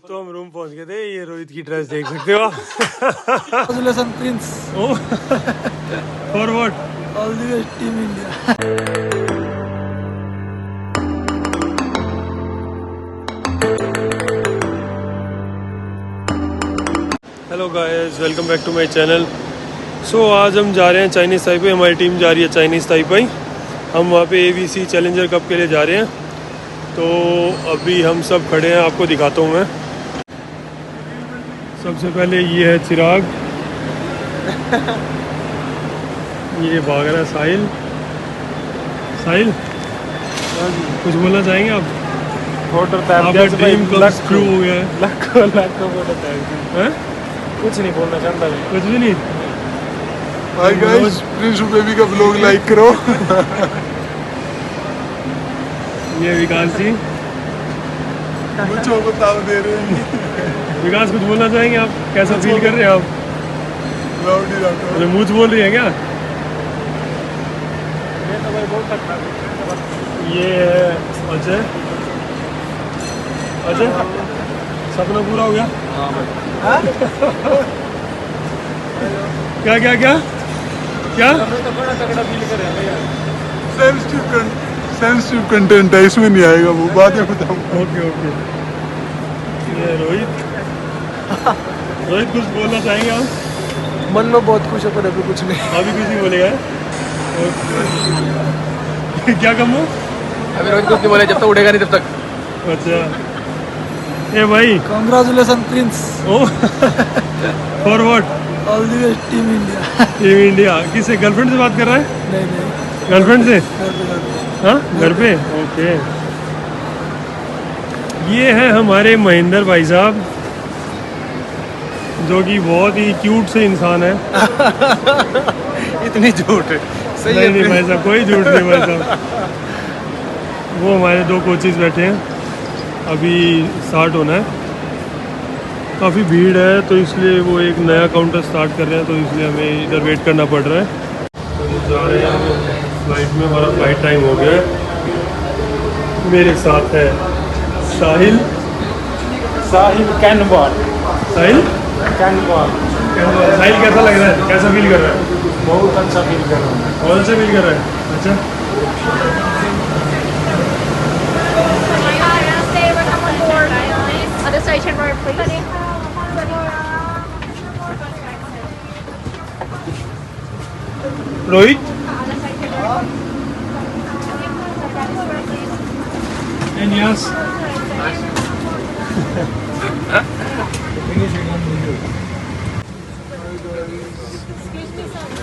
तो हम रूम पहुंच गए थे। ये रोहित की ड्रेस देख सकते हो आप। Prince for what? All the way team India. Hello guys, welcome back to my channel. So आज हम जा रहे हैं चाइनीज़ ताइपे। हमारी टीम जा रही है चाइनीज़ ताइपे। हम वहाँ पे ABC चैलेंजर कप के लिए जा रहे हैं। तो अभी हम सब खड़े हैं, आपको दिखाता हूँ मैं। सबसे पहले ये है चिराग, ये भाग रहा है साहिल। साहिल, कुछ बोलना चाहेंगे आप? आपका ड्रीम कब ट्रू हो गया है? हैं? कुछ नहीं बोलना चाहता मैं। कुछ भी नहीं। हाय गाइस, प्रिंस बेबी का ब्लॉग लाइक करो। ये विकास जी, मुझे बताओ दे रहे हैं। विकास कुछ बोलना चाहेंगे आप? कैसा फील कर रहे हैं आप? अरे मुझ बोल रही है क्या? मैं तो भाई बोल सकता हूँ। ये है अजय। अजय, सपना पूरा हो गया? हाँ भाई। क्या क्या क्या क्या? मैं तो बड़ा तगड़ा फील कर रहा है यार। सेंसिटिव कंटेंट है, इसमें नहीं आएगा, वो बाद में बताऊंगा। Okay okay. ये रोहित। रोहित कुछ बोलना चाहेंगे आप? मन में बहुत खुश है पर अभी कुछ नहीं। अभी कुछ नहीं बोलेगा? क्या कम हो? अभी रोज कुछ नहीं बोले जब तक उठेगा नहीं तब तक। अच्छा। ए भाई, congratulation Prince oh for what? All the way team India. Team India. किससे? गर्लफ्रेंड से बात कर रहा है? नहीं गर्लफ्रेंड से? घर पे हाँ, घर पे। ओके। ये है हमारे महेंद्र भाई साहब, जो कि बहुत ही क्यूट से इंसान है। इतनी झूठ सही नहीं है नहीं भाई साहब, कोई झूठ नहीं भाई साहब। वो हमारे दो कोचेस बैठे हैं, अभी स्टार्ट होना है। काफ़ी भीड़ है तो इसलिए वो एक नया काउंटर स्टार्ट कर रहे हैं, तो इसलिए हमें इधर वेट करना पड़ रहा है। तो जा रहे हैं फ्लाइट में, हमारा फ्लाइट टाइम हो गया है। मेरे साथ है साहिल। साहिल कैनबॉल। साहिल कैनबॉल साहिल कैसा लग रहा है? कैसा फील कर रहा है? बहुत अच्छा फील कर रहा हूँ। बहुत अच्छा फील कर रहा है। अच्छा, Other station word, please. Rohit and yes.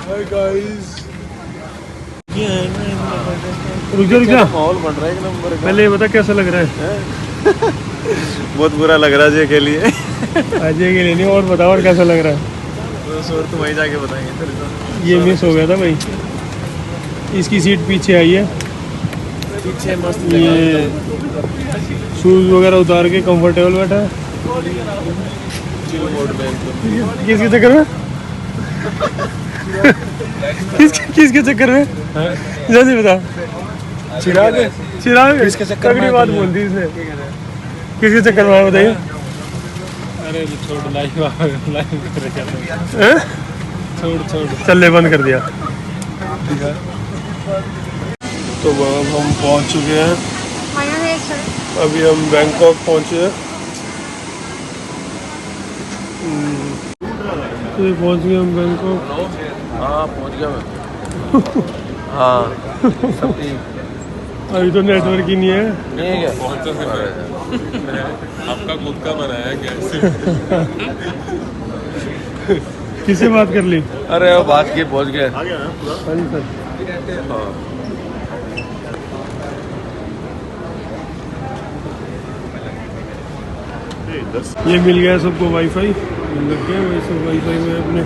Hi guys, रुक जा। माहौल बन रहा है एक नंबर का। पहले ये बता कैसा लग रहा है? बहुत बुरा लग रहा है जी के लिए। अजय के लिए नहीं, और बताओ और कैसा लग रहा है? और तुम वहीं जाके बताएंगे फिर तो। ये मिस हो गया था भाई। इसकी सीट पीछे आई है। पीछे मस्त ये शूज वगैरह उतार के कंफर्टेबल बैठा है। किसके चक्कर में? किसके चक्कर में? जल्दी बता। चिराग किसके चक्कर में? तगड़ी बात बोल दी इसने। किसके चक्कर में बताइए? अरे छोड़ लाइव छोड़ चल ले, बंद कर दिया। तो अब हम पहुंच चुके हैं। अभी हम बैंकॉक पहुंचे हैं। तो पहुंच गए हम बैंकॉक। हाँ पहुँच गया मैं। हाँ सब ठीक। अभी तो नेटवर्क ही नहीं है। नहीं है आपका खुद का बनाया कैसे? किससे बात कर ली? अरे वो बात की पहुँच गए। हाँ जी सर। ये मिल गया सबको वाईफाई, लग गया वही सब वाईफाई में अपने।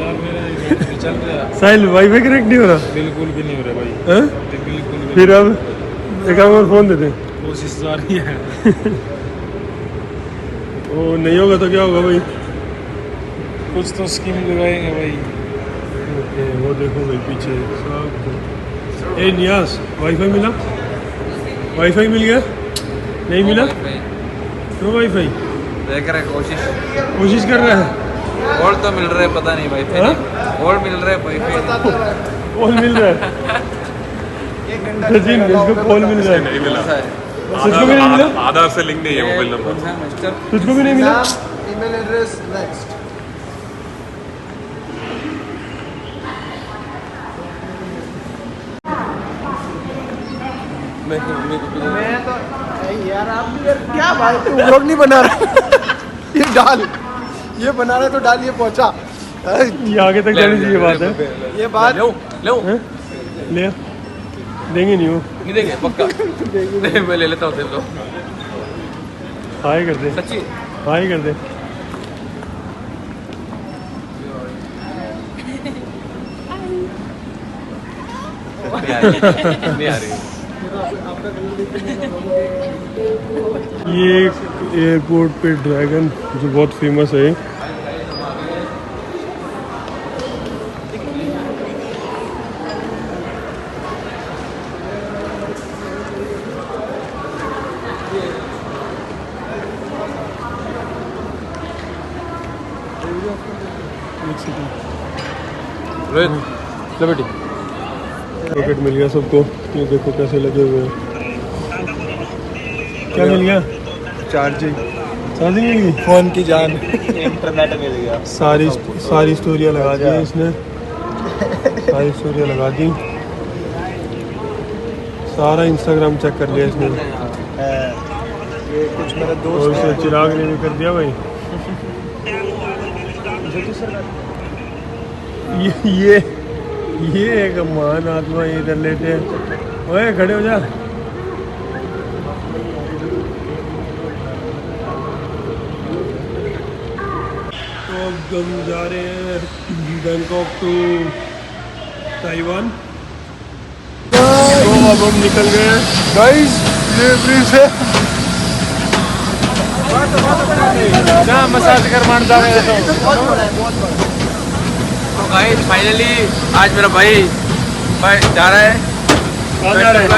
यार मेरा चल रहा है। साहिल, वाईफाई कनेक्ट नहीं हो रहा? बिल्कुल भी नहीं हो रहा भाई। हैं? बिल्कुल भी। फिर अब एक और फोन दे दे। कोशिश जारी है। वो नहीं होगा तो क्या होगा भाई? कुछ तो स्कीम लगाएंगे भाई। ओके, वो देखो भाई पीछे सब। ए नियास, वाईफाई मिला? वाईफाई मिल गया? नहीं मिला? क्यों वाईफाई देख रहे कोशिश कर रहा है? और तो मिल रहे पता नहीं वाईफाई हाँ? नहीं और मिल रहे वाईफाई कॉल मिल रहा है? सचिन इसको कॉल मिल रहा है? नहीं मिला तुझको भी नहीं मिला? आधार से लिंक नहीं है मोबाइल नंबर तुझको भी नहीं मिला? Email address next. मैं तो यार आप यार क्या बात है, व्लॉग नहीं बना रहा ये डाल, ये बना रहा है तो डाल, ये पहुंचा ये आगे तक जानी चाहिए बात है। ये बात हैं? ले आ। देंगे नहीं वो। नहीं देंगे पक्का मैं ले लेता हूँ तेरे को हाय कर दे, सच्ची हाय कर दे। नहीं आ रही ये एक एयरपोर्ट पे ड्रैगन जो बहुत फेमस है। रोहित बेटी रॉकेट मिल गया सबको। ये देखो कैसे लगे हुए हैं। क्या मिल गया? चार्जिंग चार्जिंग मिल गई? फोन की जान इंटरनेट मिल गया। सारी स्टोरियाँ लगा दी हैं इसने, सारी स्टोरियाँ लगा दी। सारा इंस्टाग्राम चेक कर लिया इसने। ये कुछ मेरे और दोस्त उसे चिराग ने भी कर दिया भाई। ये एक महान आत्मा इधर लेटे हैं। ओए खड़े हो जा। तो अब हम जा रहे हैं बैंकॉक टू ताइवान। तो अब हम निकल गए हैं गाइस ये ब्रिज है। मसाज कर मान जा रहे तो गाइस फाइनली आज मेरा भाई जा रहा है। कहाँ जा रहे हैं?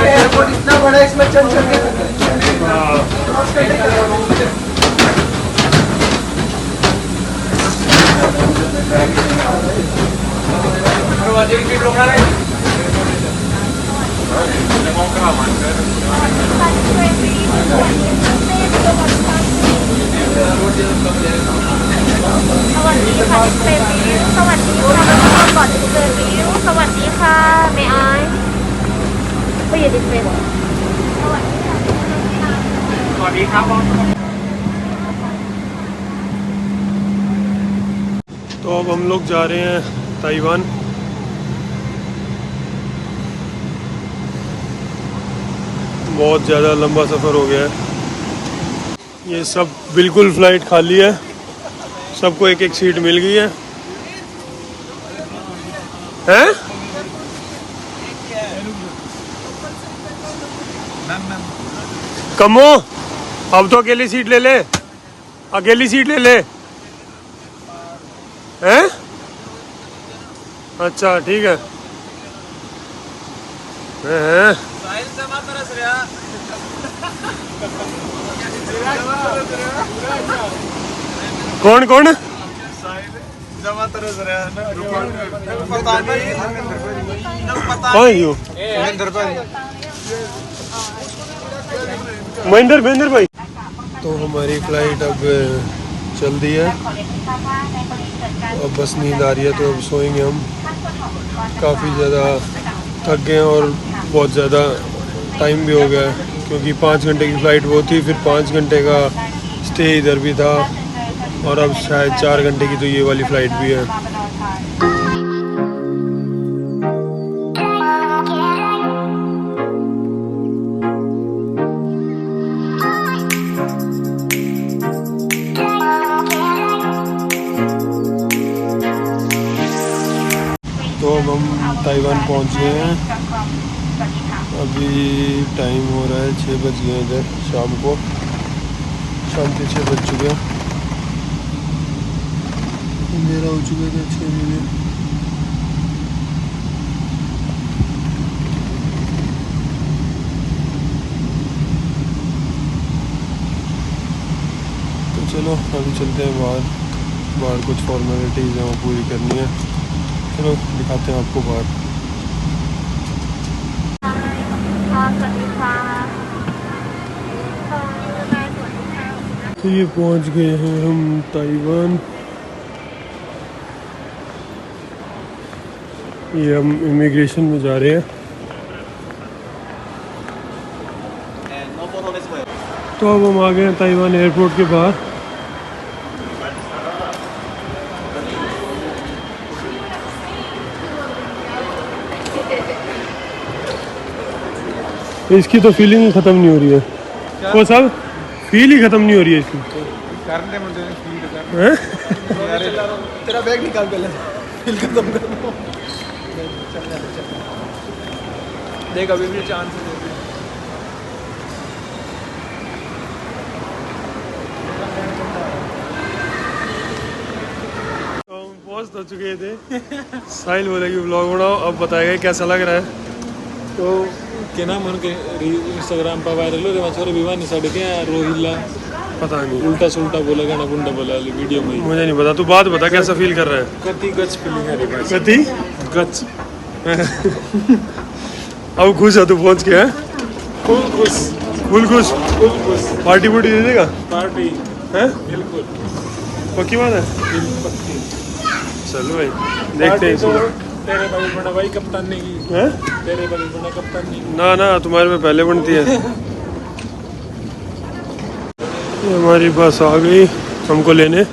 एयरपोर्ट इतना बड़ा है, इसमें चल चल के तो अब हम लोग जा रहे हैं ताइवान। बहुत ज़्यादा लंबा सफ़र हो गया है। ये सब बिल्कुल फ़्लाइट खाली है, सबको एक एक सीट मिल गई है। हैं? कमो अब तो अकेली सीट ले ले, अकेली सीट ले ले। हैं? अच्छा ठीक है। हैं? कौन कौन? कौन है यू? महेंद्र भाई। तो हमारी फ्लाइट अब चल दी है। अब बस नींद आ रही है तो अब सोएंगे हम। काफ़ी ज़्यादा थक गए और बहुत ज़्यादा टाइम भी हो गया है क्योंकि 5 घंटे की फ़्लाइट वो थी, फिर 5 घंटे का स्टे इधर भी था और अब शायद 4 घंटे की तो ये वाली फ़्लाइट भी है। तो अब हम ताइवान पहुंच गए हैं। अभी टाइम हो रहा है 6 बज गए इधर शाम के 6 बज चुके हैं। अंधेरा हो चुका था 6 बजे। चलो अभी चलते हैं बाहर कुछ फॉर्मेलिटीज़ हैं वो पूरी करनी है। चलो दिखाते हैं आपको बाहर। तो ये पहुंच गए हैं हम ताइवान। ये हम इमिग्रेशन में जा रहे हैं। तो अब हम आ गए हैं ताइवान एयरपोर्ट के बाहर। इसकी तो फीलिंग ही ख़त्म नहीं हो रही है। वो सब फील ही ख़त्म नहीं हो रही है इसकी। करने मुझे फील हैं? तेरा बैग निकाल पहले, फील खत्म कर दो। देख अभी भी चांस है। तो हम पहुंच तो चुके थे। साहिल बोला कि व्लॉग बनाओ, अब बताएगा कैसा लग रहा है। तो के नाम उनके इंस्टाग्राम पर वायरल हो रहे छोरे भिवानी साढ़े क्या रोहिला पता नहीं, उल्टा सुल्टा बोला गाना गुंडा बोला वीडियो में। मुझे नहीं पता। तू बात बता कैसा फील कर रहा है। कति गच फीलिंग है रे भाई, कति गच अब खुश है तू पहुंच के? है फुल खुश फुल खुश। फुल खुश। पार्टी पुर्टी दे देगा? पार्टी है बिल्कुल पक्की बात है। पक्की। चलो भाई देखते हैं तो इसमें। तेरे भाई बना भाई कप्तान ने की हैं? तेरे भाई बना कप्तान ने की। ना ना तुम्हारे में पहले बनती है। ये हमारी बस आ गई हमको लेने।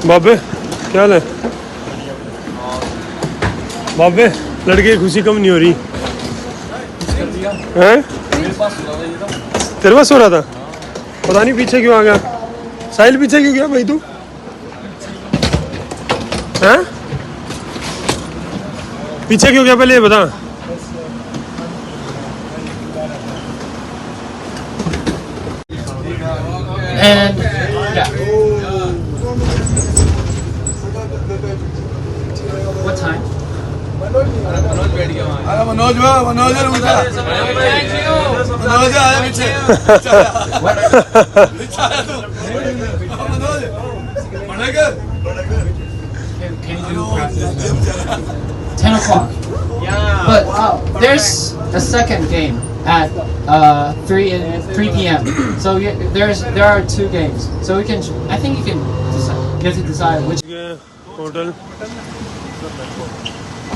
बाबे क्या हाल है? बाबे लड़के की खुशी कम नहीं हो रही है? तेरे पास सो रहा था? पता नहीं पीछे क्यों आ गया। साहिल पीछे क्यों गया भाई तू? हैं? पीछे क्यों गया पहले ये बता। And yeah. What time? अरे मनोज भाई, मनोज है उनका। मनोज आया पीछे। मनोज पढ़ेगा? Can you do 10 o'clock. But there's a second game at 3 p.m. So there are 2 games. So we can. I think you can get to decide which. Hotel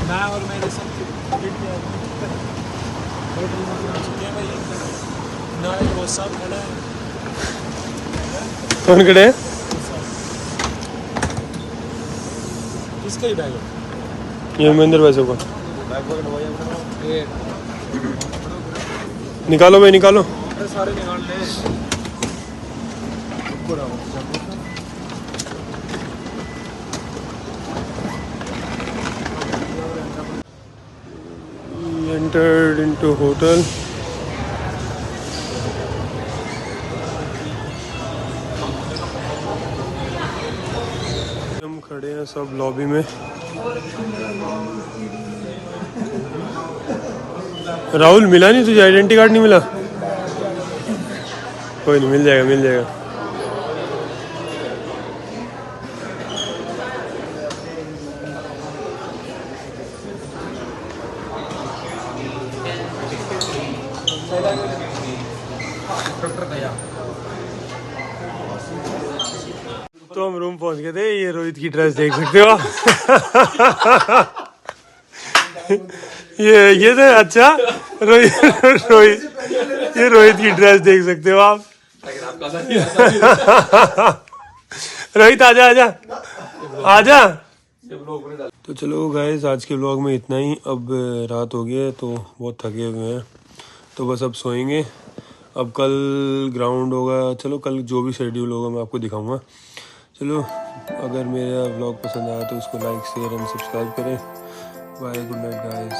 मैं और मेरे साथ होटल में पहुंच चुके हैं भाई। ना वो सब खड़ा है। कौन खड़े हैं? किसका ही बैग है? ये महेंद्र वैसे को ये निकालो भाई निकालो। सारे निकाल ले। Entered into hotel. हम खड़े हैं सब लॉबी में। राहुल मिला नहीं तुझे? आइडेंटिटी कार्ड नहीं मिला? कोई नहीं, मिल जाएगा मिल जाएगा। तो हम रूम पहुंच गए थे। ये रोहित की ड्रेस देख सकते हो आप। ये तो अच्छा रोहित ये रोहित की ड्रेस देख सकते हो आप। रोहित आजा आजा आजा। तो चलो गाइस आज के व्लॉग में इतना ही। अब रात हो गई है तो बहुत थके हुए हैं, तो बस अब सोएंगे। अब कल ग्राउंड होगा। चलो कल जो भी शेड्यूल होगा मैं आपको दिखाऊंगा। चलो अगर मेरा व्लॉग पसंद आया तो उसको लाइक शेयर एंड सब्सक्राइब करें। Bye, good night guys.